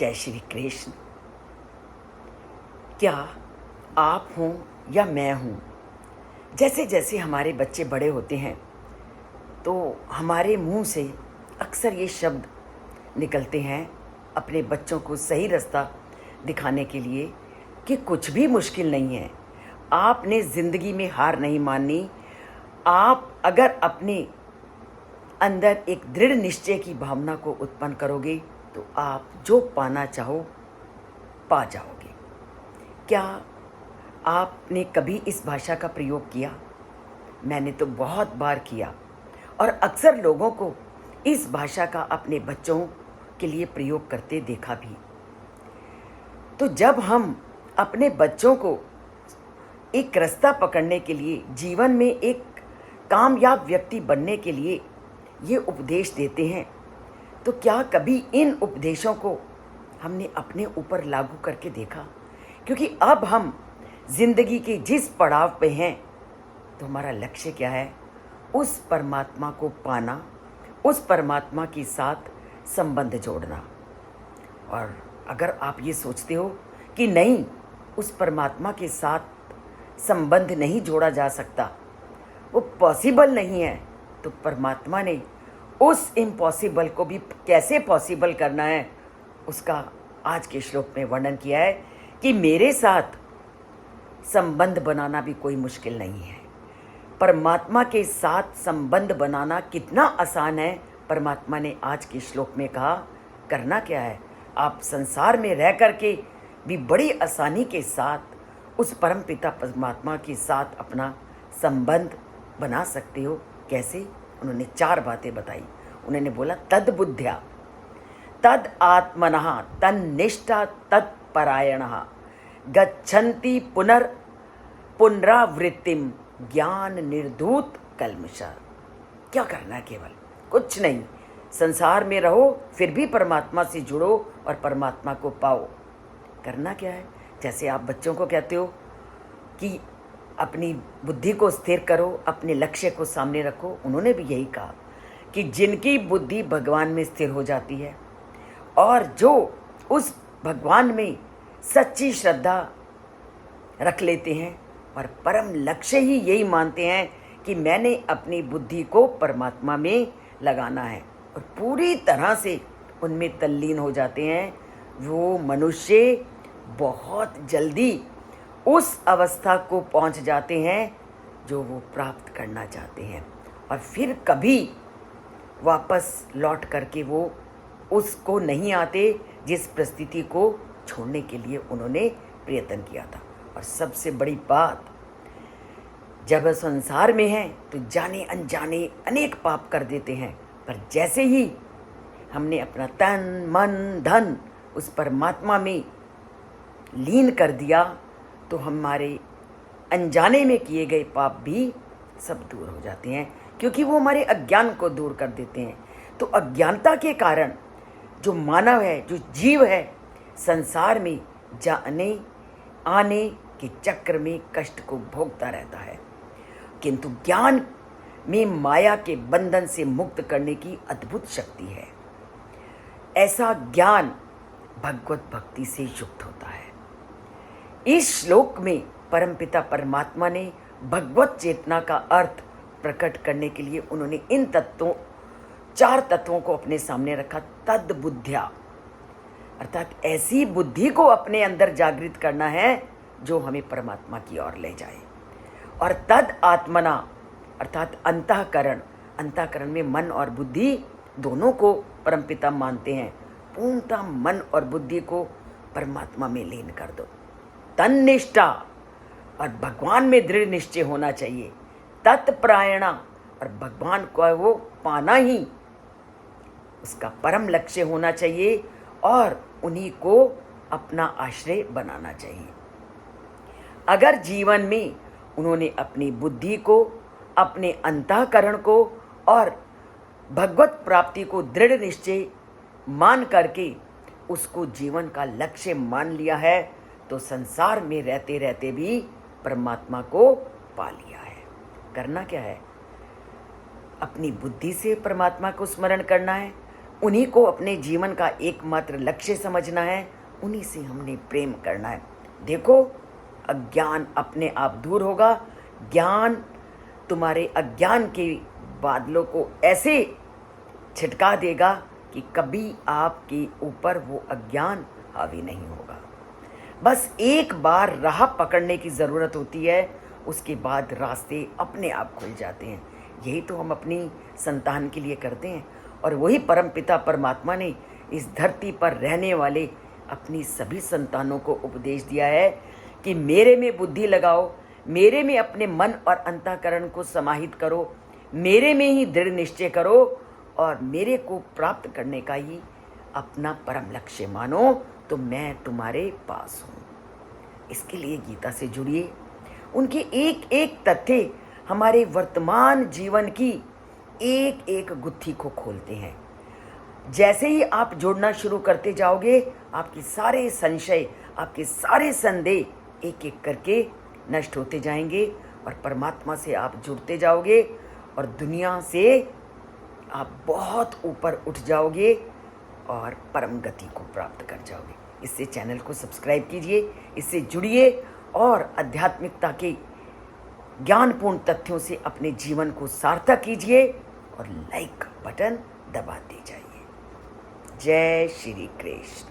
जय श्री कृष्ण। क्या आप हों या मैं हूँ, जैसे जैसे हमारे बच्चे बड़े होते हैं तो हमारे मुंह से अक्सर ये शब्द निकलते हैं अपने बच्चों को सही रास्ता दिखाने के लिए कि कुछ भी मुश्किल नहीं है, आपने ज़िंदगी में हार नहीं माननी। आप अगर अपने अंदर एक दृढ़ निश्चय की भावना को उत्पन्न करोगे तो आप जो पाना चाहो पा जाओगे। क्या आपने कभी इस भाषा का प्रयोग किया? मैंने तो बहुत बार किया और अक्सर लोगों को इस भाषा का अपने बच्चों के लिए प्रयोग करते देखा भी। तो जब हम अपने बच्चों को एक रास्ता पकड़ने के लिए, जीवन में एक कामयाब व्यक्ति बनने के लिए ये उपदेश देते हैं, तो क्या कभी इन उपदेशों को हमने अपने ऊपर लागू करके देखा? क्योंकि अब हम जिंदगी के जिस पड़ाव पे हैं तो हमारा लक्ष्य क्या है? उस परमात्मा को पाना, उस परमात्मा के साथ संबंध जोड़ना। और अगर आप ये सोचते हो कि नहीं, उस परमात्मा के साथ संबंध नहीं जोड़ा जा सकता, वो पॉसिबल नहीं है, तो परमात्मा ने उस इम्पॉसिबल को भी कैसे पॉसिबल करना है उसका आज के श्लोक में वर्णन किया है कि मेरे साथ संबंध बनाना भी कोई मुश्किल नहीं है। परमात्मा के साथ संबंध बनाना कितना आसान है, परमात्मा ने आज के श्लोक में कहा। करना क्या है? आप संसार में रह करके भी बड़ी आसानी के साथ उस परम पिता परमात्मा के साथ अपना संबंध बना सकते हो। कैसे? उन्होंने 4 बातें बताई। उन्होंने बोला तद बुद्ध्या, तद आत्मनः, तन्निष्ठा, तत्परायणः, गच्छन्ति पुनरावृत्तिम ज्ञान निर्धूत कल्मषा। क्या करना है? केवल कुछ नहीं, संसार में रहो फिर भी परमात्मा से जुड़ो और परमात्मा को पाओ। करना क्या है? जैसे आप बच्चों को कहते हो कि अपनी बुद्धि को स्थिर करो, अपने लक्ष्य को सामने रखो, उन्होंने भी यही कहा कि जिनकी बुद्धि भगवान में स्थिर हो जाती है और जो उस भगवान में सच्ची श्रद्धा रख लेते हैं और परम लक्ष्य ही यही मानते हैं कि मैंने अपनी बुद्धि को परमात्मा में लगाना है और पूरी तरह से उनमें तल्लीन हो जाते हैं, वो मनुष्य बहुत जल्दी उस अवस्था को पहुंच जाते हैं जो वो प्राप्त करना चाहते हैं और फिर कभी वापस लौट करके वो उसको नहीं आते जिस परिस्थिति को छोड़ने के लिए उन्होंने प्रयत्न किया था। और सबसे बड़ी बात, जब संसार में हैं तो जाने अनजाने अनेक पाप कर देते हैं, पर जैसे ही हमने अपना तन मन धन उस परमात्मा में लीन कर दिया तो हमारे अनजाने में किए गए पाप भी सब दूर हो जाते हैं, क्योंकि वो हमारे अज्ञान को दूर कर देते हैं। तो अज्ञानता के कारण जो मानव है, जो जीव है, संसार में जाने आने के चक्र में कष्ट को भोगता रहता है, किंतु ज्ञान में माया के बंधन से मुक्त करने की अद्भुत शक्ति है। ऐसा ज्ञान भगवत भक्ति से युक्त होता है। इस श्लोक में परमपिता परमात्मा ने भगवत चेतना का अर्थ प्रकट करने के लिए उन्होंने इन 4 तत्वों को अपने सामने रखा। तद बुद्ध्या, अर्थात ऐसी बुद्धि को अपने अंदर जागृत करना है जो हमें परमात्मा की ओर ले जाए। और तद आत्मना, अर्थात अंतःकरण में मन और बुद्धि दोनों को परमपिता मानते हैं। पूर्णतः मन और बुद्धि को परमात्मा में लीन कर दो। तन्निष्ठा, और भगवान में दृढ़ निश्चय होना चाहिए। तत्परायणा, और भगवान को वो पाना ही उसका परम लक्ष्य होना चाहिए और उन्हीं को अपना आश्रय बनाना चाहिए। अगर जीवन में उन्होंने अपनी बुद्धि को, अपने अंतःकरण को और भगवत प्राप्ति को दृढ़ निश्चय मान करके उसको जीवन का लक्ष्य मान लिया है, तो संसार में रहते रहते भी परमात्मा को पा लिया है। करना क्या है? अपनी बुद्धि से परमात्मा को स्मरण करना है, उन्हीं को अपने जीवन का एकमात्र लक्ष्य समझना है, उन्हीं से हमने प्रेम करना है। देखो, अज्ञान अपने आप दूर होगा। ज्ञान तुम्हारे अज्ञान के बादलों को ऐसे छिटका देगा कि कभी आपके ऊपर वो अज्ञान हावी नहीं होगा। बस एक बार राह पकड़ने की ज़रूरत होती है, उसके बाद रास्ते अपने आप खुल जाते हैं। यही तो हम अपनी संतान के लिए करते हैं, और वही परमपिता परमात्मा ने इस धरती पर रहने वाले अपनी सभी संतानों को उपदेश दिया है कि मेरे में बुद्धि लगाओ, मेरे में अपने मन और अंतःकरण को समाहित करो, मेरे में ही दृढ़ निश्चय करो और मेरे को प्राप्त करने का ही अपना परम लक्ष्य मानो, तो मैं तुम्हारे पास हूँ। इसके लिए गीता से जुड़िए। उनके एक एक तथ्य हमारे वर्तमान जीवन की एक एक गुत्थी को खोलते हैं। जैसे ही आप जुड़ना शुरू करते जाओगे, आपके सारे संशय, आपके सारे संदेह एक एक करके नष्ट होते जाएंगे और परमात्मा से आप जुड़ते जाओगे और दुनिया से आप बहुत ऊपर उठ जाओगे और परम गति को प्राप्त कर जाओगे। इससे चैनल को सब्सक्राइब कीजिए, इससे जुड़िए और आध्यात्मिकता के ज्ञानपूर्ण तथ्यों से अपने जीवन को सार्थक कीजिए और लाइक बटन दबाते जाइए। जय श्री कृष्ण।